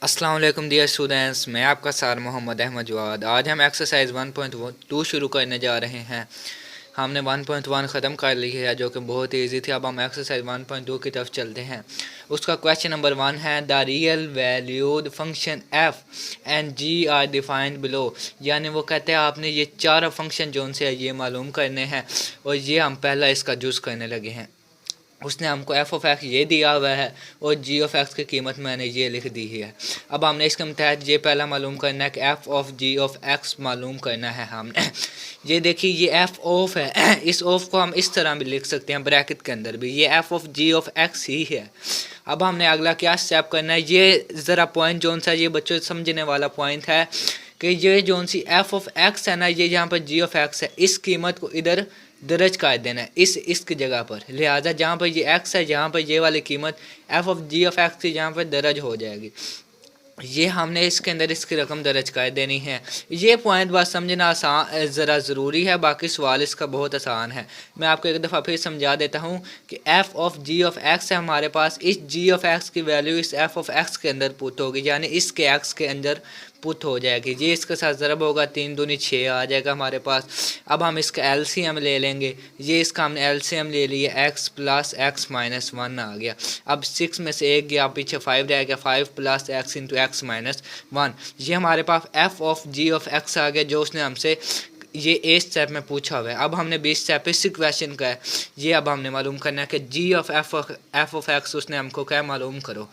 अस्सलाम वालेकुम dear students, मैं आपका सर मोहम्मद अहमद जवाद। आज हम एक्सरसाइज 1.2 शुरू करने जा रहे हैं। हमने 1.1 ख़त्म कर ली है जो कि बहुत ही ईजी थी। अब हम एक्सरसाइज 1.2 की तरफ चलते हैं। उसका क्वेश्चन नंबर 1 है the real valued function f and g are defined below. यानी वो कहते हैं आपने ये चार फंक्शन जो उनसे है ये मालूम करने हैं और ये हम पहला इसका जुज़ करने लगे हैं। उसने हमको एफ ऑफ एक्स ये दिया हुआ है और जी ऑफ एक्स की कीमत मैंने ये लिख दी है। अब हमने इसके तहत ये पहला मालूम करना है कि f of ji of x मालूम करना है हमने। ये देखिए ये एफ ऑफ है, इस ऑफ को हम इस तरह भी लिख सकते हैं ब्रैकेट के अंदर भी, ये F of ji of X ही है। अब हमने अगला क्या स्टेप करना है, ये ज़रा पॉइंट जोन सा ये बच्चों समझने वाला पॉइंट है कि ये जोन सी एफ ऑफ एक्स है ना, ये जहाँ पर जी ऑफ एक्स है इस कीमत को इधर दर्ज कर देना है इसकी जगह पर। लिहाजा जहाँ पर ये एक्स है जहाँ पर ये वाली कीमत f of ji of x की जहाँ पर दर्ज हो जाएगी, ये हमने इसके अंदर इसकी रकम दर्ज कर देनी है। ये पॉइंट बात समझना आसान ज़रा ज़रूरी है, बाकी सवाल इसका बहुत आसान है। मैं आपको एक दफ़ा फिर समझा देता हूँ कि f of ji of x है हमारे पास, इस जी ऑफ एक्स की वैल्यू इस एफ़ ऑफ एक्स के अंदर पुट होगी, यानी इसके एक्स के अंदर पुट हो जाएगी। ये इसके साथ ज़रब होगा, 3 दूनी 6 आ जाएगा हमारे पास। अब हम इसका एलसीएम ले लेंगे, ये इसका हमने एलसीएम ले लिया, एक्स प्लस एक्स माइनस 1 आ गया। अब 6 में से 1 गया, पीछे 5 रह गया, 5 plus X into X minus 1। ये हमारे पास F of ji of X आ गया जो उसने हमसे ये ए स्टेप में पूछा हुआ है। अब हमने 20 स्टेप इसी क्वेश्चन का है, ये अब हमने मालूम करना है कि जी ऑफ एफ ऑफ एक्स उसने हमको क्या मालूम करो।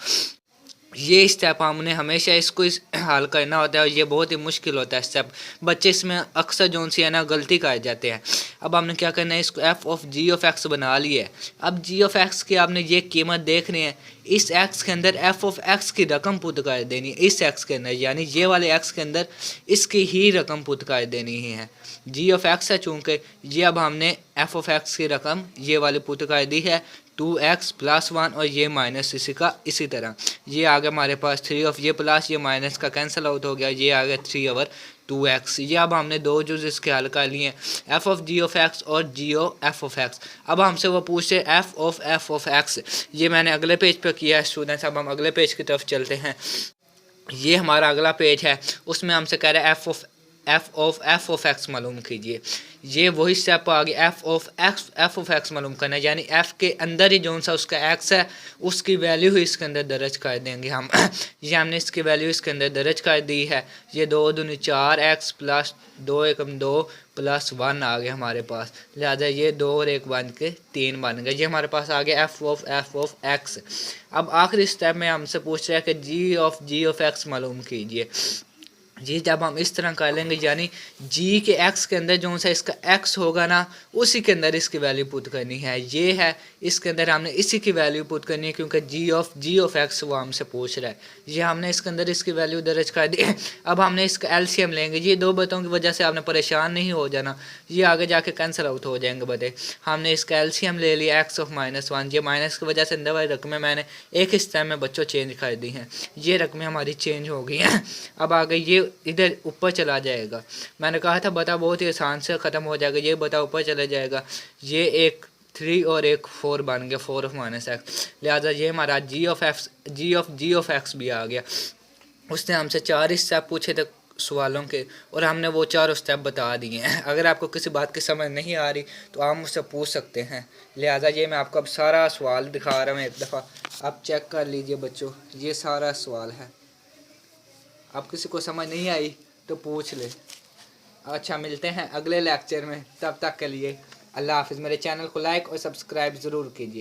ये स्टेप हमने हमेशा इसको हल करना होता है और ये बहुत ही मुश्किल होता है स्टेप, बच्चे इसमें अक्सर जो सी है ना गलती कर जाते हैं। अब हमने क्या करना है, इसको f of ji of x बना लिया है। अब जी ऑफ एक्स की आपने ये कीमत देखनी है, इस एक्स के अंदर एफ ऑफ एक्स की रकम पुट कर देनी है, इस एक्स के अंदर यानी ये वाले एक्स के अंदर इसकी ही रकम पुट कर देनी ही है। जी ऑफ एक्स है चूँकि ये, अब हमने एफ ऑफ एक्स की रकम ये वाली पुट कर दी है 2x प्लस 1 और ये माइनस इसी का इसी तरह। ये आ गया हमारे पास 3 ऑफ ये प्लस ये माइनस का कैंसिल आउट हो गया, ये आ गया 3 ओवर 2x। ये अब हमने दो जुज इसके हल कर लिए, f of ji of x और g o f of x. अब हमसे वो पूछे एफ ऑफ एक्स, ये मैंने अगले पेज पर किया है स्टूडेंट्स। अब हम अगले पेज की तरफ चलते हैं। ये हमारा अगला पेज है, उसमें हमसे कह रहे हैं एफ ऑफ एक्स मालूम कीजिए। ये वही स्टेप आ गया, एफ ऑफ एक्स मालूम करना है, यानी एफ के अंदर ही जो सा उसका एक्स है उसकी वैल्यू ही इसके अंदर दर्ज कर देंगे हम। ये हमने इसकी वैल्यू इसके अंदर दर्ज कर दी है। ये 2 दूनी 4 एक्स प्लस 2 एकम 2 प्लस 1 आ गया हमारे पास। लिहाजा ये 2 और 1 बन के 3 बन गए। ये हमारे पास आ गया एफ ऑफ एक्स। अब आखिरी स्टेप में हमसे पूछ रहा है कि जी ऑफ एक्स मालूम कीजिए। जी जब हम इस तरह कर लेंगे, यानी जी के एक्स के अंदर जो सा इसका एक्स होगा ना उसी के अंदर इसकी वैल्यू पुट करनी है। ये है इसके अंदर हमने इसी की वैल्यू पुट करनी है क्योंकि जी ऑफ एक्स वो हमसे पूछ रहा है। ये हमने इसके अंदर इसकी वैल्यू दर्ज कर दी। अब हमने इसका एलसीएम लेंगे। ये दो बातों की वजह से आपने परेशान नहीं हो जाना, ये आगे जाके कैंसिल आउट हो जाएंगे बते। हमने इसका एलसीएम ले लिया एक्स ऑफ माइनस 1। ये माइनस की वजह से अंदर वाली रकमें मैंने एक हिस्से में बच्चों चेंज कर दी हैं, ये रकमें हमारी चेंज हो गई हैं। अब आगे ये इधर ऊपर चला जाएगा। मैंने कहा था बता बहुत ही आसान से ख़त्म हो जाएगा, ये बता ऊपर चला जाएगा। ये एक 3 और एक 4 बन गया, 4 ऑफ माइनस एक्स। लिहाजा ये हमारा जी ऑफ एक्स भी आ गया। उसने हमसे 4 स्टेप पूछे थे सवालों के और हमने वो 4 स्टेप बता दिए हैं। अगर आपको किसी बात की समझ नहीं आ रही तो आप मुझसे पूछ सकते हैं। लिहाजा ये मैं आपको अब सारा सवाल दिखा रहा हूँ एक दफ़ा, आप चेक कर लीजिए बच्चों, ये सारा सवाल है। अब किसी को समझ नहीं आई तो पूछ ले। अच्छा, मिलते हैं अगले लेक्चर में, तब तक के लिए अल्लाह हाफिज़। मेरे चैनल को लाइक और सब्सक्राइब ज़रूर कीजिए।